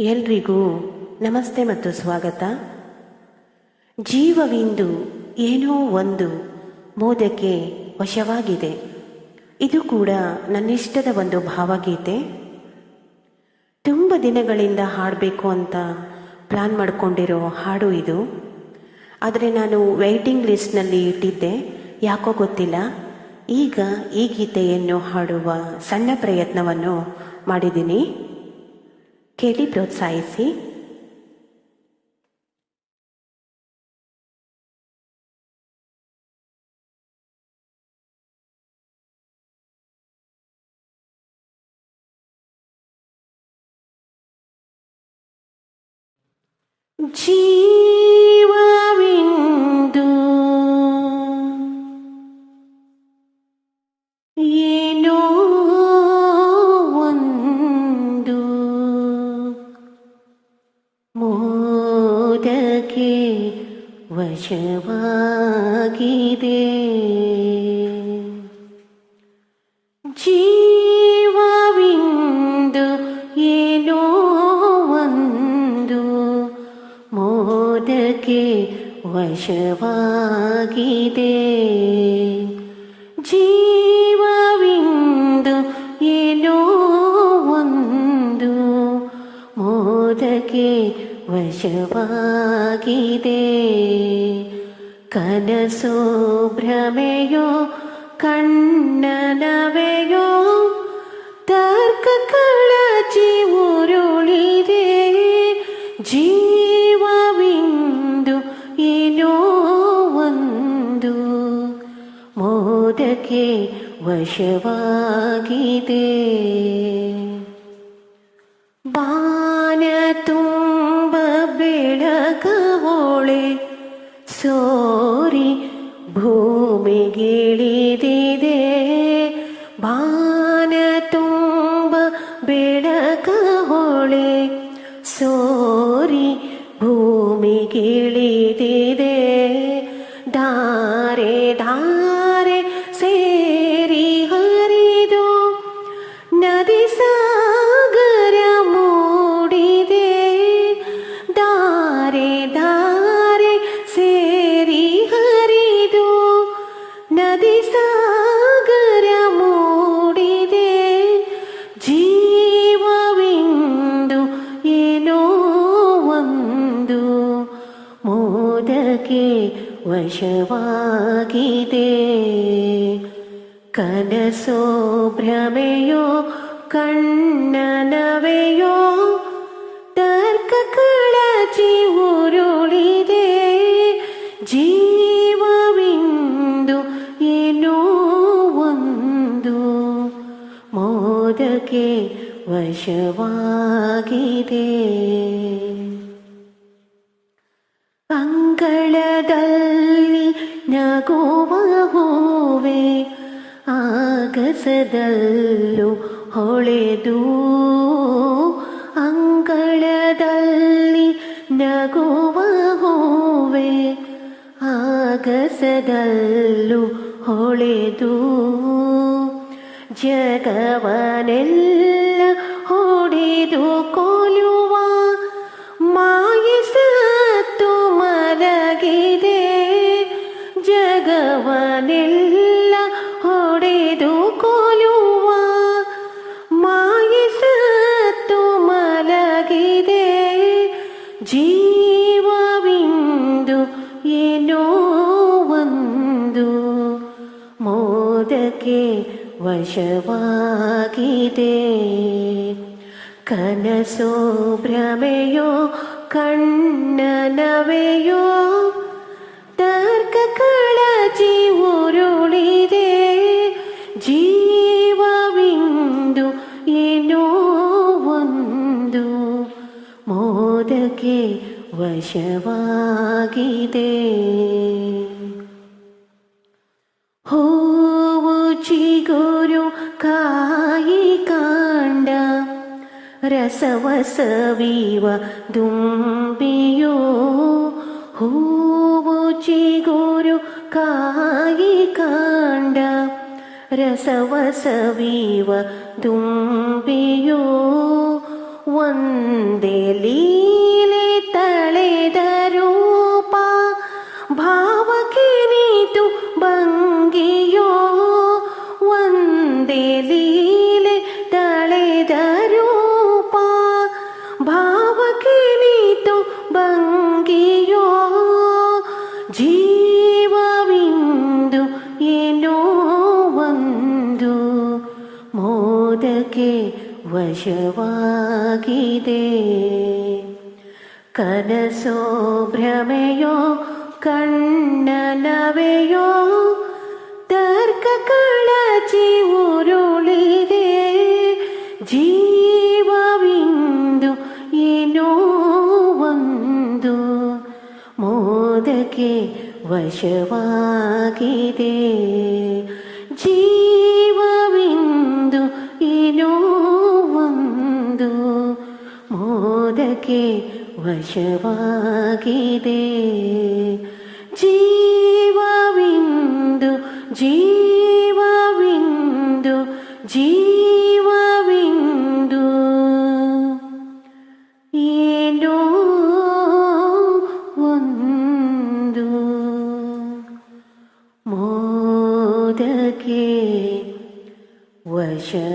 ಎಲ್ರಿಗೂ ನಮಸ್ತೆ ಮತ್ತು ಸ್ವಾಗತ. ಜೀವವಿಂದು ಏನೋ ಒಂದು ಮೋದಕ್ಕೆ ವಶವಾಗಿದೆ. ಇದು ಕೂಡ ನನ್ನಿಷ್ಟದ ಒಂದು ಭಾವಗೀತೆ. ತುಂಬ ದಿನಗಳಿಂದ ಹಾಡಬೇಕು ಅಂತ ಪ್ಲಾನ್ ಮಾಡಿಕೊಂಡಿರೋ ಹಾಡು ಇದು. ಆದರೆ ನಾನು ವೆಯ್ಟಿಂಗ್ ಲಿಸ್ಟ್ನಲ್ಲಿ ಇಟ್ಟಿದ್ದೆ, ಯಾಕೋ ಗೊತ್ತಿಲ್ಲ. ಈಗ ಈ ಗೀತೆಯನ್ನು ಹಾಡುವ ಸಣ್ಣ ಪ್ರಯತ್ನವನ್ನು ಮಾಡಿದ್ದೀನಿ. ಕೇಳಿ ಪ್ರೋತ್ಸಾಹಿಸಿ. ಜೀವವಿಂದು ಏನೋ ಒಂದು ಮೋದಕ್ಕೆ ವಶವಾಗಿದೆ. ಜೀವವಿಂದು ಏನೋ ಒಂದು ಮೋದಕ್ಕೆ ವಶವಾಗಿದೆ. ಜೀವವಿಂದು ಏನೋ ಒಂದು ಮೋದಕ್ಕೆ ವಶವಾಗಿದೆ. ಕನಸೋ ಭ್ರಮೆಯೋ ಕಣ್ಣನವೆಯೋ ತರ್ಕ ಕಳಚಿ ಉರುಳಿದೆ. ಜೀವವಿಂದು ಏನೋ ಒಂದು ಮೋದಕ್ಕೆ ವಶವಾಗಿದೆ. ಬಾನ ತುಂಬ ಬೆಳಕ ಹೊಳೆ ಸೋರಿ ಭೂಮಿಗಿಳಿದಿದೆ. ಬಾನ ತುಂಬ ಬೆಳಕ ಹೊಳೆ ಸೋರಿ ಭೂಮಿಗಿಳಿದಿದೆ. ಧಾರೆ ಧಾರೆ ಸೇರಿ ಹರಿದು ನದಿ ಸಾಗರ ಮೂಡಿದೆ. ಧಾರೆ ಧಾರೆ ಸೇರಿ ಹರಿದು ನದಿ ಸಾಗರ ಮೂಡಿದೆ. ಜೀವವಿಂದು ಏನೋ ಒಂದು ಮೋದಕ್ಕೆ ವಶವಾಗಿದೆ. ಕನಸೋ ಭ್ರಮೆಯೋ ಕಣ್ಣನವೆಯೋ ತರ್ಕ ಕಳಚಿ ಉರುಳಿದೆ. ಜೀವವಿಂದು ಏನೋ ಒಂದು ಮೋದಕ್ಕೆ ವಶವಾಗಿದೆ. ಅಂಗಳದಲ್ಲಿ ನಗುವ ಹೂವೆ ಆಗಸದಲ್ಲೂ ಹೊಳೆದು. ಅಂಗಳದಲ್ಲಿ ನಗುವ ಹೂವೆ ಆಗಸದಲ್ಲೂ ಹೊಳೆದು. ಜಗವನೆಲ್ಲ ಹೊಡೆದು ಕೊಲುವ ಮಾಯಿಸತ್ತು ಮಲಗಿದೆ. ಜಗವನೆಲ್ಲ ಹೊಡೆದು ಕೊಲುವ ಮಾಯಿಸತ್ತು ಮಲಗಿದೆ. ಜೀವವಿಂದು ಏನೋ ಒಂದು ಮೋದಕ್ಕೆ ವಶವಾಗಿದೆ. ಕನಸೋ ಭ್ರಮೆಯೋ ಕಣ್ಣನವೆಯೋ ತರ್ಕ ಕಳಚಿ ಉರುಳಿದೆ. ಜೀವವಿಂದು ಏನೋ ಒಂದು ಮೋದಕ್ಕೆ ವಶವಾಗಿದೆ. ಹೂವು ಚಿಗುರು ಕಾಯಿ ಕಾಂಡ ರಸವ ಸವಿವ ದುಂಬಿಯೋ. ಹೂವು ಚಿಗುರು ಕಾಯಿ ಕಾಂಡ ರಸವ ಸವಿವ ದುಂಬಿಯೋ. ಒಂದೇ ಲೀಲೆ ತಳೆದ ರೂಪ ಭಾವಕ್ಕೆ ನೀತು ಭಂಗಿಯೋ ಒಂದೇ ಲೀಲೆ ತಳೆದ ರೂಪ ಭಾವಕ್ಕೆ ನೀತು ಭಂಗಿಯೋ ಜೀವವಿಂದು ಏನೋ ಒಂದು ಮೋದಕ್ಕೆ ವಶವಾಗಿದೆ ಕನಸೋ ಭ್ರಮೆಯೋ ಕಣ್ಣನವೆಯೋ ತರ್ಕ ಕಳಚಿ ಉರುಳಿದೆ ಜೀವವಿಂದು ಏನೋ ಒಂದು ಮೋದಕ್ಕೆ ವಶವಾಗಿದೆ ಜೀವವಿಂದು ಏನೋ ಒಂದು ಮೋದಕ್ಕೆ ವಶವಾಗಿದೆ ಜೀವವಿಂದು ಜೀವವಿಂದು ಜೀವವಿಂದು ಏನೋ ಒಂದು ಮೋದಕ್ಕೆ ವಶವಾಗಿದೆ.